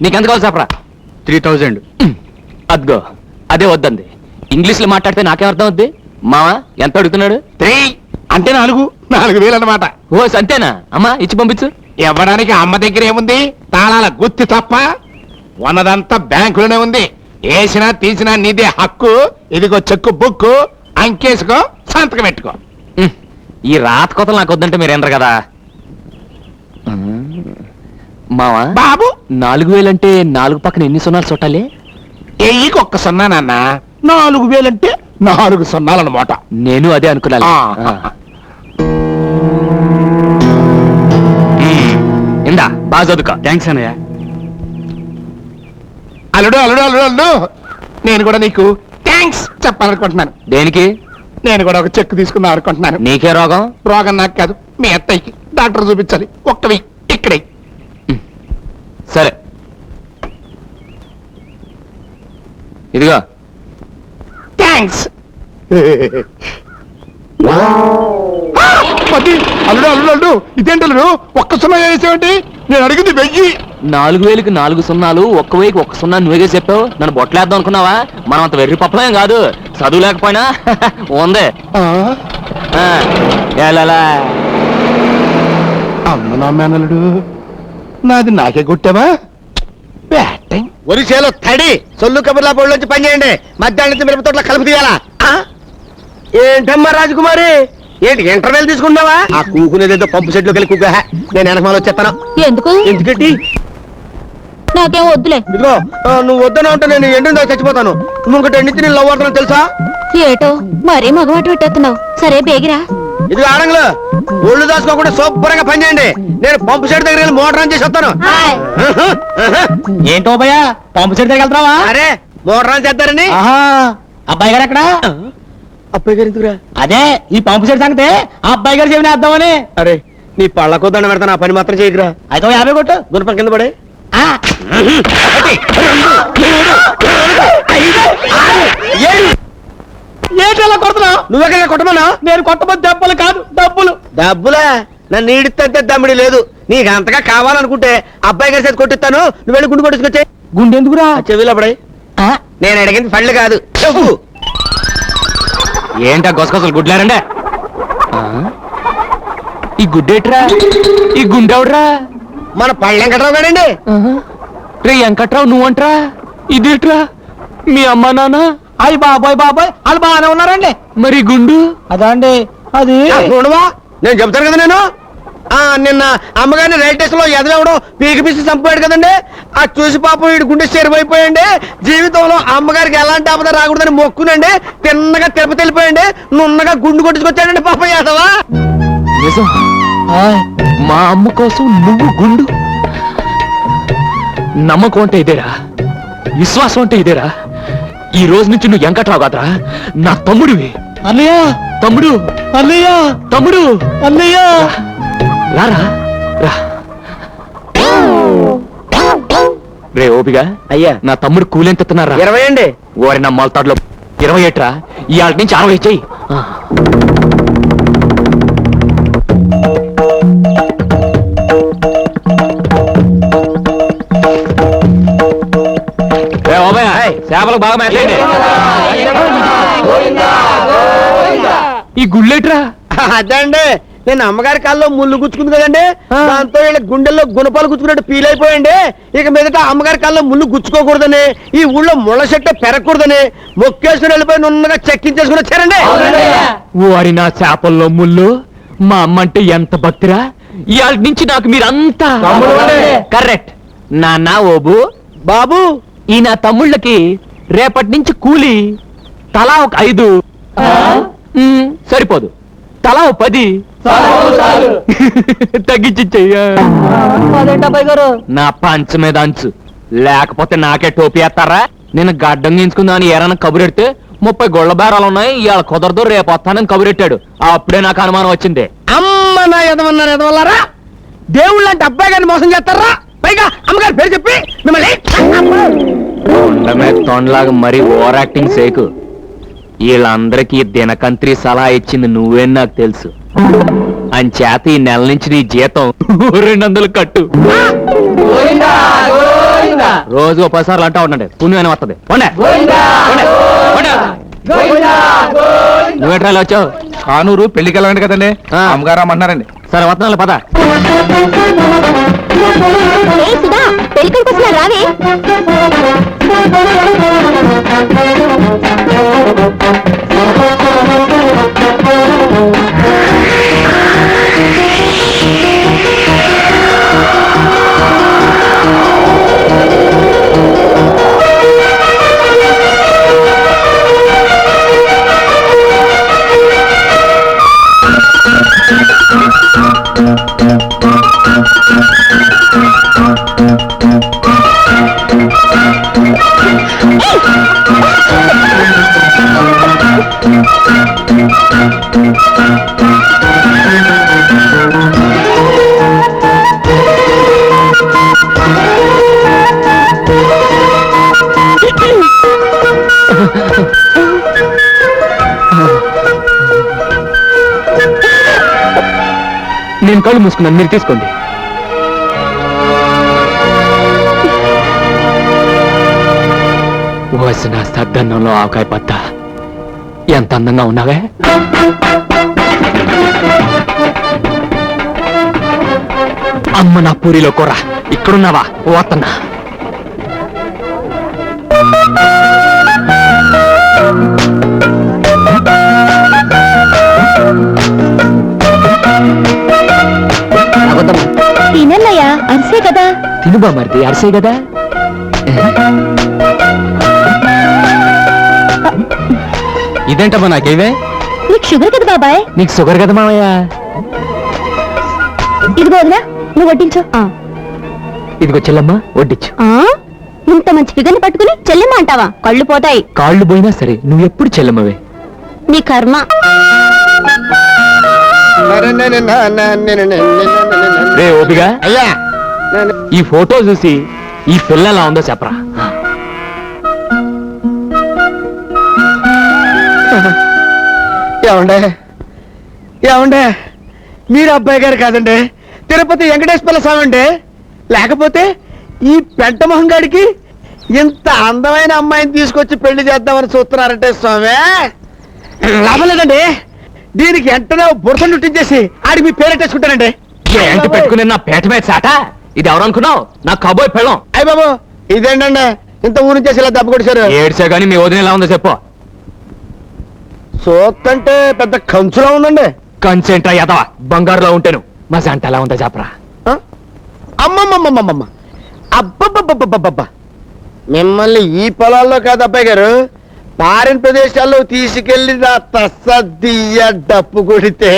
నీకెంత కావాలి చెప్పరా? 3000. అద్గో అదే వద్దంది. ఇంగ్లీష్ లో మాట్లాడితే నాకేం అర్థం అవుద్ది? మావా ఎంత అడుగుతున్నాడు? 3 అంటే 4,000 అన్నమాట. ఓ అంతేనా? అమ్మా ఇచ్చి పంపించు. ఇవ్వడానికి అమ్మ దగ్గర ఏముంది? తాళాల గుత్తి తప్ప. ఉన్నదంతా బ్యాంకులోనే ఉంది. వేసినా తీసినా నీదే హక్కు. ఇదిగో చెక్కు బుక్కు, అంకేసుకో, సంతకం పెట్టుకో. ఈ రాత కొత్తలు నాకు వద్దంటే మీరేనరు కదా మావా. బాబు 4,000 అంటే 4 పక్కన ఎన్ని సున్నాలు చుట్టాలి? ఎయ్యికి 1 సున్నా నాన్న. 4,000 అంటే 4 సున్నాలన్నమాట. నేను అదే అనుకున్నాను. ఇందా బాగా చదువుకో. థ్యాంక్స్ అన్నయ్య. అల్లుడు అల్లుడు అల్లుడు అల్లుడు, నేను కూడా నీకు థ్యాంక్స్ చెప్పాలనుకుంటున్నాను. దేనికి? నేను కూడా ఒక చెక్ తీసుకుందాం అనుకుంటున్నాను. నీకే రోగం? రోగం నాకు కాదు, మీ అత్తయ్యకి. డాక్టర్ చూపించాలి. ఒక్కవి ఇక్కడే. సరే ఇదిగో. థ్యాంక్స్. అల్లుడు అల్లుడు అల్లుడు, ఇదేంటి అల్లుడు 1 సున్నా వేసేవంటి? నేను అడిగింది 1000. 4,000కి 4 సున్నాలు, 1,000కి 1 సున్నా నువ్వేగా చెప్పావు. నన్ను బొట్టలేద్దాం అనుకున్నావా? మనం అంత వెర్రి పప్పలేం కాదు. చదువు లేకపోయినా ఉంది. ఎలా అమ్మ నా మేనల్లుడు, నాది నాకే కొట్టావా? బ్యాటింగ్. ఒరిసేలో తడి సొల్లు కబుర్లా బోర్డులోంచి పని చేయండి. మధ్యాహ్నం నుంచి మిరప తోటలో కలుపు తీయాలా? ఏంటమ్మా రాజకుమారి, ఏంటి ఇంటర్వెల్ తీసుకున్నావా? ఆ కూకునేదేదో పంపు సెట్లోకి వెళ్ళి కూక. నేను వెనకమాల వచ్చేస్తాను. ఎందుకు? ఎందుకంటే నాకేం వద్దులే. ఇదిగో, నువ్వు వద్దన ఉంటే నేను ఎండిందో చచ్చిపోతాను. నువ్వు ఇంకటి ఎండితే నేను లవ్ అవుతాను తెలుసా? ఏటో మరీ మగవాటి పెట్టేస్తున్నావు. సరే బేగిరా. ఇది ఆడంగులు ఒళ్ళు దాచుకోకుండా శుభ్రంగా పని చేయండి. నేను పంపు సెట్ దగ్గర వెళ్ళి మోటార్ ఆన్ చేసి వస్తాను. ఏంటో భయ పంపు సెట్ దగ్గర వెళ్తావా? అరే మోటార్ ఆన్ చేద్దారని. అబ్బాయి గారు ఎక్కడ? అబ్బాయి గారు ఎందుకురా? అదే ఈ పంపు సెట్ సంగతే ఆ అబ్బాయి గారు చెవిని వేద్దామని. అరే నీ పళ్ళకో దండ పెడతాను, ఆ పని మాత్రం చేయకురా. అయితే 50 కొట్టు. గుణపం కింద పడే. ఏంటి కొడుతున్నావు? నువ్వెక్కడ కొట్టమన్నా? నేను కొట్టబోతు దెబ్బలు కాదు, డబ్బులు. డబ్బులా? నన్ను ఈడితే దమ్మిడి లేదు. నీకు అంతగా కావాలనుకుంటే అబ్బాయి గారి చేతి కొట్టిస్తాను. నువ్వు వెళ్ళి గుండు కొట్టించుకొచ్చే. గుండె ఎందుకురా? చెవిలో పడే. నేను అడిగింది పళ్ళు కాదు, చెప్పు. ఏంటా గొసగొసలు గుడ్లారండే? ఈ గుడ్డేట్రా? ఈ గుండెవడ్రా? మన పళ్ళు వెంకట్రావు గారండి. రే వెంకట్రావు నువ్వంట్రా? ఇదేట్రా? మీ అమ్మా నాన్న? అయ్యి బాబాయ్ బాబాయ్ వాళ్ళు బాగానే ఉన్నారండి. మరి గుండు? అదా అండి అది. చూడవా, నేను చెప్తాను కదా. నేను నిన్న అమ్మగారిని రైల్ స్టేషన్ లో ఎదవడం పీకి పీసి చంపాడు కదండి. అది చూసి పాపం వీడి గుండె చెరువైపోయండి. జీవితంలో అమ్మగారికి ఎలాంటి ఆపద రాకూడదని మొక్కునండి. తిన్నగా తిరుపతి వెళ్ళిపోయండి. నున్నగా గుండు కొట్టించుకొచ్చాడండి పాపం యాదవా. నిజం? మా అమ్మ కోసం నువ్వు గుండు? నమ్మకం అంటే ఇదేరా, విశ్వాసం అంటే ఇదేరా. ఈ రోజు నుంచి నువ్వు వెంకట్రావు కాదురా, నా తమ్ముడివి. అన్నయ్య తమ్ముడు, అన్నయ్య తమ్ముడు, అన్నయ్య రారా రా. రే ఓపిగా అయ్యా, నా తమ్ముడు కూలెంతున్నారా? 20 అండి. ఓరి నా మొలతాడులో 20 ఏట్రా? ఇవాళ నుంచి 60 చెయ్యి. చేపలకు బాగా మేతండి. ఈ గుళ్ళేట్రా? అదండి, నేను అమ్మగారి కాల్లో ముళ్ళు గుచ్చుకుంది కదండి. దాంతో వీళ్ళ గుండెల్లో గుణపాలు గుచ్చుకున్నట్టు ఫీల్ అయిపోయండి. ఇక మీదట అమ్మగారి కాల్లో ముళ్ళు గుచ్చుకోకూడదని, ఈ ఊళ్ళో ముళ్ళ చెట్టు పెరగకూడదని మొక్కేసుకుని వెళ్ళిపోయి నున్నగా చెక్కించేసుకుని వచ్చారండి. ఓరి నా చేపల్లో ముళ్ళు. మా అమ్మ అంటే ఎంత భక్తిరా. ఇవాళ నుంచి నాకు మీరంతా కరెక్ట్. నాన్న ఓబు బాబు, ఈ నా తమ్ముళ్ళకి రేపటి నుంచి కూలి తలా ఒక 5 సరిపోదు, తలా 10 తగ్గించి చెయ్య. నా పంచ మీద అంచు, లేకపోతే నాకే టోపీ వేస్తారా? నేను గడ్డం గించుకుందామని ఏరైనా కబురెడితే 30 గొళ్ళ బేరాలు ఉన్నాయి, ఇవాళ కుదరదు రేపు వస్తానని కబురెట్టాడు. అప్పుడే నాకు అనుమానం వచ్చింది. అమ్మ నా ఎదవన్నారు ఎదవల్లారా, దేవుళ్ళు అంటే అబ్బాయి గారిని మోసం చేస్తారా? పైగా అమ్మగారి పేరు చెప్పి మిమ్మల్ని తొండమే తొండలాగా మరీ ఓవర్ యాక్టింగ్ సేకు. వీళ్ళందరికీ దినకంత్రి సలహా ఇచ్చింది నువ్వేని నాకు తెలుసు. అంచేత ఈ నెల నుంచి నీ జీతం 200 కట్టు. రోజు 10 సార్లు అంటా ఉండండి పుణ్యం అని వస్తుంది నువ్వేట్రా ఇలా వచ్చావు? కానూరు పెళ్లికి వెళ్ళండి కదండి ఆ. అమ్మగారు అమ్మంటున్నారండి. సరే వస్తున్నాను పద. ఏ సుధా పెళ్ళికి వస్తున్నా రావే. నేను కళ్ళు మూసుకున్నాను, మీరు తీసుకోండి. వసిన సద్దన్నంలో ఆవకాయ పత్త ఎంత అందంగా ఉన్నావే. అమ్మ నా పూరిలో కూర ఇక్కడున్నావా? పోతున్నా. తినన్నయ్యా అరిసే కదా. తినుబా మరిది, అరిసే కదా. ఇదేంటమ్మా నాకేవే? నీకు షుగర్ కదా బాబాయ్. నీకు షుగర్ కదా మామయ్య. ఇదిగో వదినా నువ్వు వడ్డించు. ఇదిగో చెల్లమ్మ వడ్డించు. ఇంత మంచి ఫిగర్ని పట్టుకుని చెల్లెమ్మ అంటావా? కళ్ళు పోతాయి. కాళ్ళు పోయినా సరే నువ్వు ఎప్పుడు చెల్లమ్మవే. నీ కర్మ. రే ఓపిగా, అయ్యా ఈ ఫోటో చూసి ఈ పిల్ల ఎలా ఉందో చెప్పరా. ఏమండే ఏమండే మీరు అబ్బాయి గారు కాదండి, తిరుపతి వెంకటేశ్వర స్వామి అండి. లేకపోతే ఈ పెంట మొహం గాడికి ఇంత అందమైన అమ్మాయిని తీసుకొచ్చి పెళ్లి చేద్దామని చూస్తున్నారంటే స్వామి లాభం లేదండి. దీనికి వెంటనే బురద నుట్టించేసి ఆడికి మీ పేరెట్టేసుకుంటానండి. ఏంటి పెట్టుకుని నా పేట మీద సాట? ఇది ఎవరు అనుకున్నావు? నా కబోయ్ పెళ్ళం. అయ్య బాబు ఇదేంటండి ఇంత ఊరి చేసి ఇలా దెబ్బ కొడిచారు? ఏడ్చా గానీ మీ వదిన ఎలా ఉందో చెప్పు. సోత్తంటే పెద్ద కంచులా ఉందండి. కన్సెంట్రా యదవా, బంగారులో ఉంటాను. మా సంట ఎలా ఉందో చెప్పరా. అమ్మమ్మమ్మమ్మమ్మ అబ్బబ్బబ్బబ్బబ్బబ్బ మిమ్మల్ని ఈ పొలాల్లో కాదు అబ్బాయి గారు, ఫారిన్ ప్రదేశాల్లో తీసుకెళ్లి నా తస్స దియ్య డప్పు కొడితే